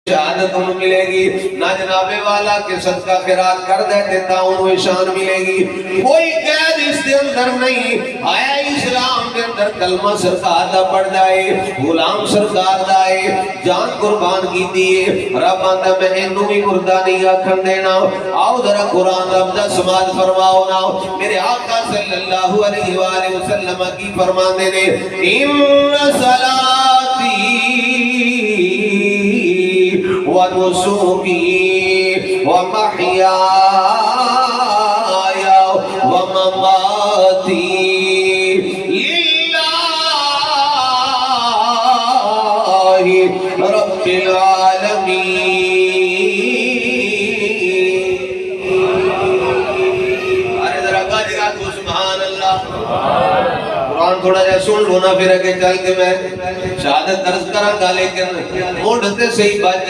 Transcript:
شہادت انہوں ملے گی نہ جناب والا کے صدقہ خیرات کر دیتے تا انہوں شان ملے گی. کوئی قید اس دے اندر نہیں. آیا اسلام کے اندر کلمہ سرکار دا پڑھ جائے, غلام سرکار دائے, جان قربان کی دیئے, رب آتا میں انہوں بھی مردہ نہیں آکھن دینا. آؤ ذرا قرآن رب دا سماعت فرماؤ نا. میرے آقا صلی اللہ علیہ وآلہ وسلم کی فرمان دینے ان صلاتی ونسوکی ومحیای ومماتی للہ رب العالمین. ارے ذرا کا جگہ تو سبحان اللہ. قرآن تھوڑا جا سن لو نا, پھر اگے چل کے میں شہادت درس کروں گا, لیکن موڑ سے صحیح بات ہے.